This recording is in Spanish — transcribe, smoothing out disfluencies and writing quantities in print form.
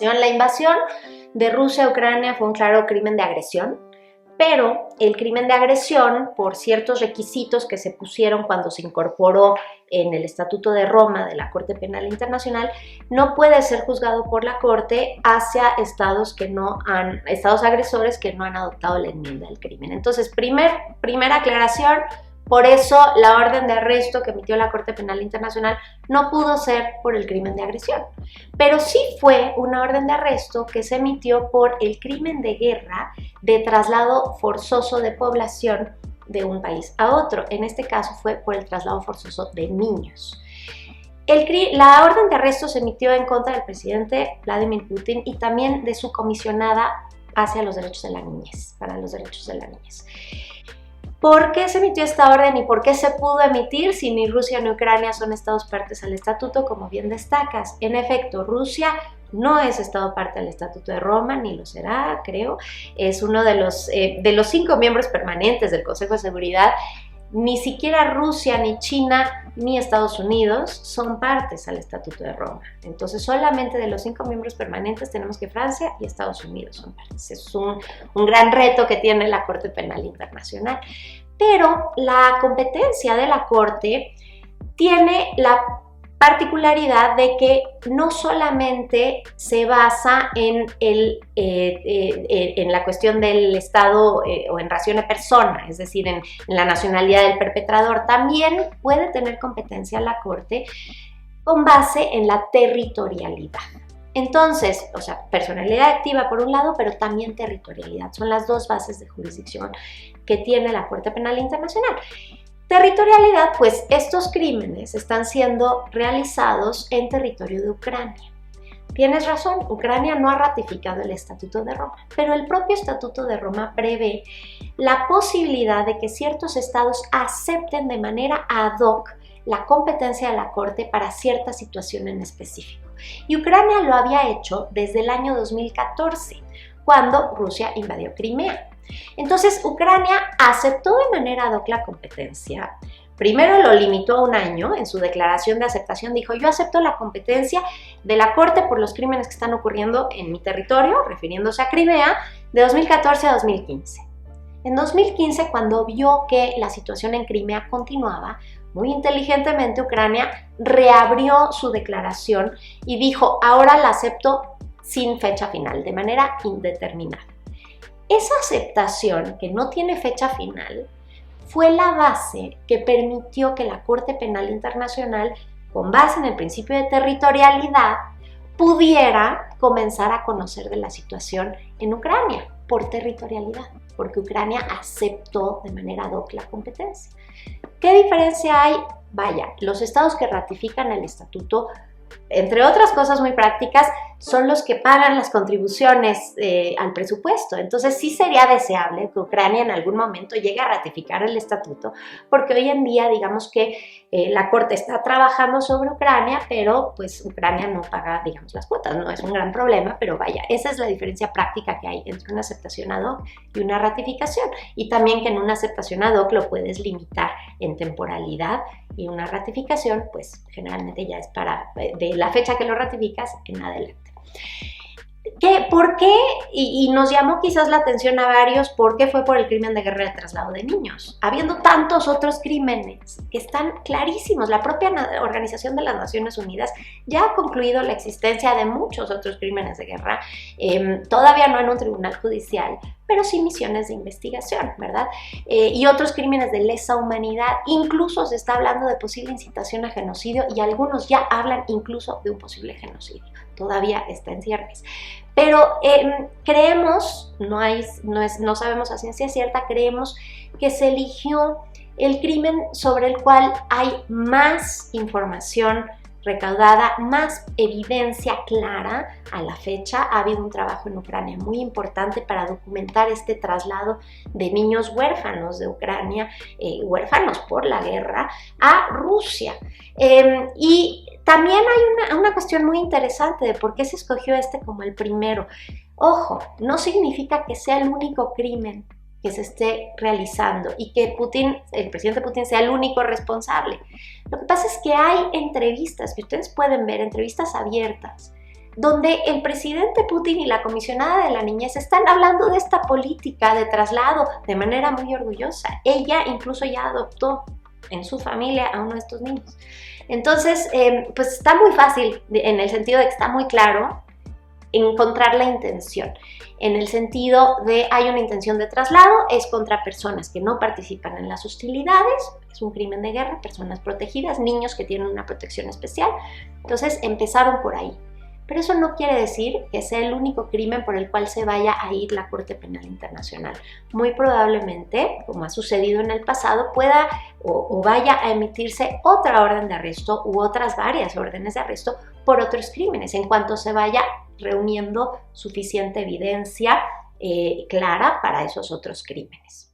La invasión de Rusia a Ucrania fue un claro crimen de agresión, pero el crimen de agresión, por ciertos requisitos que se pusieron cuando se incorporó en el Estatuto de Roma de la Corte Penal Internacional, no puede ser juzgado por la Corte hacia estados agresores que no han adoptado la enmienda del crimen. Entonces, primera aclaración. Por eso la orden de arresto que emitió la Corte Penal Internacional no pudo ser por el crimen de agresión, pero sí fue una orden de arresto que se emitió por el crimen de guerra de traslado forzoso de población de un país a otro. En este caso fue por el traslado forzoso de niños. La orden de arresto se emitió en contra del presidente Vladimir Putin y también de su comisionada hacia los derechos de la niñez, para los derechos de la niñez. ¿Por qué se emitió esta orden y por qué se pudo emitir si ni Rusia ni Ucrania son estados partes al estatuto, como bien destacas? En efecto, Rusia no es estado parte del Estatuto de Roma, ni lo será, creo. Es uno de los 5 miembros permanentes del Consejo de Seguridad. Ni siquiera Rusia, ni China, ni Estados Unidos son partes al Estatuto de Roma. Entonces, solamente de los 5 miembros permanentes tenemos que Francia y Estados Unidos son partes. Es un gran reto que tiene la Corte Penal Internacional. Pero la competencia de la Corte tiene la particularidad de que no solamente se basa en la cuestión del Estado o en ratione persona, es decir, en la nacionalidad del perpetrador, también puede tener competencia la Corte con base en la territorialidad. Entonces, personalidad activa por un lado, pero también territorialidad. Son las dos bases de jurisdicción que tiene la Corte Penal Internacional. Territorialidad, pues estos crímenes están siendo realizados en territorio de Ucrania. Tienes razón, Ucrania no ha ratificado el Estatuto de Roma, pero el propio Estatuto de Roma prevé la posibilidad de que ciertos estados acepten de manera ad hoc la competencia de la Corte para cierta situación en específico. Y Ucrania lo había hecho desde el año 2014, cuando Rusia invadió Crimea. Entonces, Ucrania aceptó de manera ad hoc la competencia. Primero lo limitó a 1 año. En su declaración de aceptación dijo: yo acepto la competencia de la Corte por los crímenes que están ocurriendo en mi territorio, refiriéndose a Crimea, de 2014 a 2015. En 2015, cuando vio que la situación en Crimea continuaba, muy inteligentemente Ucrania reabrió su declaración y dijo: ahora la acepto sin fecha final, de manera indeterminada. Esa aceptación, que no tiene fecha final, fue la base que permitió que la Corte Penal Internacional, con base en el principio de territorialidad, pudiera comenzar a conocer de la situación en Ucrania por territorialidad, porque Ucrania aceptó de manera ad hoc la competencia. ¿Qué diferencia hay? Vaya, los estados que ratifican el estatuto, entre otras cosas muy prácticas, son los que pagan las contribuciones al presupuesto. Entonces sí sería deseable que Ucrania en algún momento llegue a ratificar el estatuto, porque hoy en día digamos que la Corte está trabajando sobre Ucrania, pero pues Ucrania no paga, digamos, las cuotas. No es un gran problema, pero vaya, esa es la diferencia práctica que hay entre una aceptación ad hoc y una ratificación. Y también que en una aceptación ad hoc lo puedes limitar en temporalidad, y una ratificación pues generalmente ya es para de la fecha que lo ratificas en adelante. ¿Por qué? Y nos llamó quizás la atención a varios, ¿por qué fue por el crimen de guerra de traslado de niños? Habiendo tantos otros crímenes que están clarísimos. La propia Organización de las Naciones Unidas ya ha concluido la existencia de muchos otros crímenes de guerra, todavía no en un tribunal judicial, pero sí misiones de investigación, ¿verdad? Y otros crímenes de lesa humanidad. Incluso se está hablando de posible incitación a genocidio y algunos ya hablan incluso de un posible genocidio. Todavía está en ciernes. Pero creemos, no sabemos a ciencia cierta, creemos que se eligió el crimen sobre el cual hay más información recaudada, más evidencia clara a la fecha. Ha habido un trabajo en Ucrania muy importante para documentar este traslado de niños huérfanos de Ucrania, huérfanos por la guerra, a Rusia. Y también hay una cuestión muy interesante de por qué se escogió este como el primero. Ojo, no significa que sea el único crimen que se esté realizando y que el presidente Putin sea el único responsable. Lo que pasa es que hay entrevistas que ustedes pueden ver, entrevistas abiertas donde el presidente Putin y la comisionada de la niñez están hablando de esta política de traslado de manera muy orgullosa. Ella incluso ya adoptó en su familia a uno de estos niños. Entonces, pues está muy fácil, en el sentido de que está muy claro encontrar la intención. En el sentido de hay una intención de traslado, es contra personas que no participan en las hostilidades, es un crimen de guerra, personas protegidas, niños que tienen una protección especial. Entonces empezaron por ahí. Pero eso no quiere decir que sea el único crimen por el cual se vaya a ir la Corte Penal Internacional. Muy probablemente, como ha sucedido en el pasado, pueda o vaya a emitirse otra orden de arresto u otras varias órdenes de arresto por otros crímenes, en cuanto se vaya reuniendo suficiente evidencia clara para esos otros crímenes.